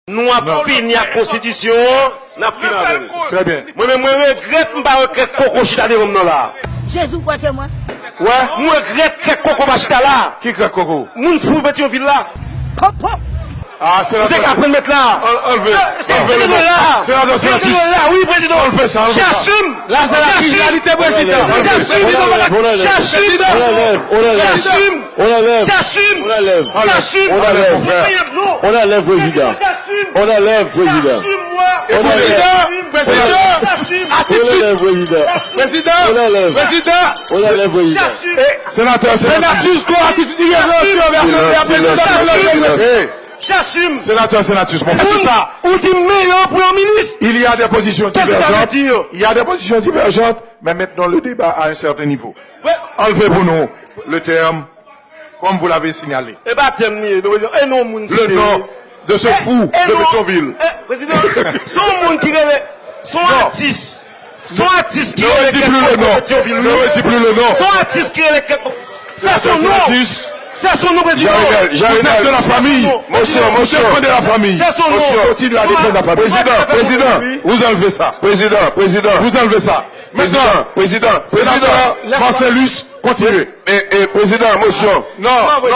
Nous avons fini la constitution, nous avons fini avec. Très bien. Moi-même, je regrette que je ne regrette pas Coco Chita devant nous là. Jésus, quoi que moi? Ouais, moi je regrette que Coco Machita là. Qui crée Coco? Moun fou Pétionville là. Popo. Ah, c'est la Vous êtes qu'à mettre là. Enlevez. C'est président là. C'est la là. Oui, président. On le fait ça. J'assume. Là, c'est la criminalité, président. J'assume. J'assume. J'assume. J'assume. J'assume. On enlève président. On enlève président. Président. On enlève président. Sénateur, J'assume. Sénatus, mon frère. Meilleur premier ministre. Il y a des positions Qu'est-ce que ça veut divergentes. dire? Il y a des positions divergentes, mais maintenant le débat à un certain niveau. Enlevez pour nous le terme, comme vous l'avez signalé. Eh ben, le nom de ce fou de Pétionville. Président, son monde qui est, son artiste. Son artiste qui Ne est redis plus le nom. Ne redis plus le nom. Son artiste qui est, c'est son nom. C'est son nom, président. Vous êtes de la famille. Monsieur de la famille. C'est son nom. Continue à défendre la famille. Président, vous enlevez ça. Président, vous enlevez ça. Président, Marcellus, continuez. Et président, motion. Non,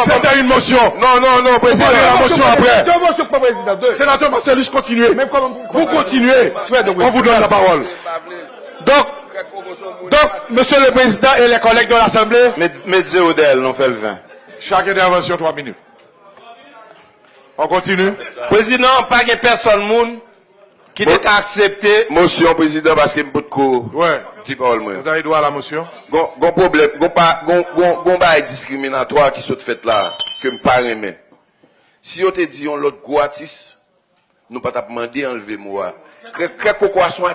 c'était une motion. Non, président. La motion après. Deux motions pour président. Sénateur Marcellus, continuez. Même comme Vous continuez. On vous donne la parole. Donc, monsieur le président et les collègues de l'Assemblée. Mettez Odel, on fait le 20. Chaque intervention, 3 minutes. On continue. Président, pas de personne moun qui n'est qu'à accepter. Motion, président, parce qu'il me peut de Ouais. dis parole, moi. Vous avez droit à la motion? Gon problème, gon pas discriminatoire qui sont fait là, que me pas aimer. Si on te dit on l'autre gros artiste, nous pas t'a demandé enlever moi. Cré Coco son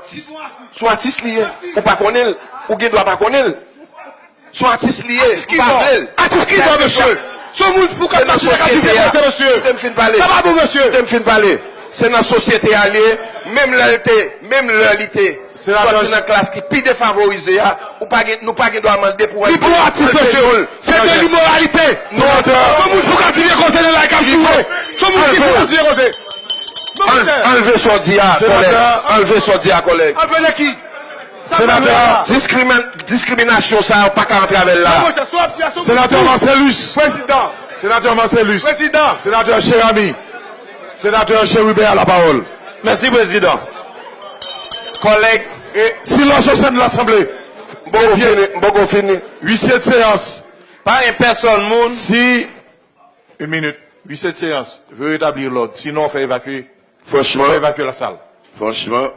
artiste lié. Ou pas connaître, ou qui doit pas connaître. Son artiste lié, Artiste qui va, monsieur? Son monde fou comme la société, monsieur. Je me fin parler. Ça va, bon, monsieur? Je me fin parler. C'est dans la société alliée, même l'alité, soit dans la classe qui est défavorisée, nous pas droit demander pour Il pour artiste, monsieur. C'est de l'immoralité. Non, son monde fou continuer à conseiller la carte. Son monde qui faut continuer à conseiller. enlevez son dia, collègue. Enlevez son dia, collègue. Enlevez qui? Sénateur, Discrimination, ça, pas qu'à entrer avec là. Sénateur Marcellus. Président. Sénateur Marcellus. Président. Sénateur Chérami. Sénateur Chérubert à la parole. Merci, président. Collègues, et silence au sein de l'Assemblée. Bon, fini. Huissier de séance. Pas une personne moun. Si, une minute, huissier de séance veut établir l'ordre, sinon on fait évacuer la salle. Franchement,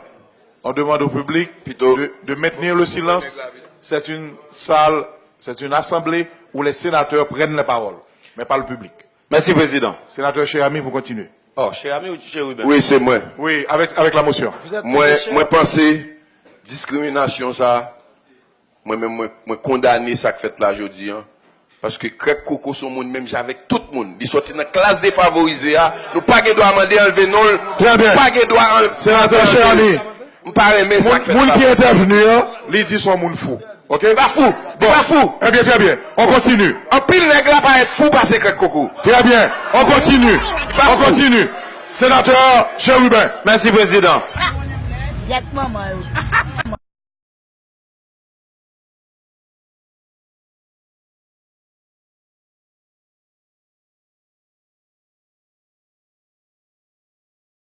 On demande au public de maintenir le silence. C'est une salle, c'est une assemblée où les sénateurs prennent la parole, mais pas le public. Merci, président. Sénateur Chérami, vous continuez. Oh, cher ami ou cher Ruben? oui, c'est moi. Oui, avec la motion. Moi, penser, discrimination, ça, moi-même, moi, condamner ça que fait là aujourd'hui, hein. Parce que Crec Coco, son monde, même avec tout le monde, il sortit dans la classe défavorisée, hein. Nous pas de droit demander enlever non. Très bien. Pas de droit enlever. Sénateur Chérami. ça que fait Moun là. qui est intervenu, il dit son moun fou. Ok? Pas fou. Bon. Pas fou. Eh bien, très bien. On continue. En pile, nègre là, pas être fou parce que Crec Coco. Très bien. On continue. On continue. Sénateur Chérubin. Merci, président. Jack Maman.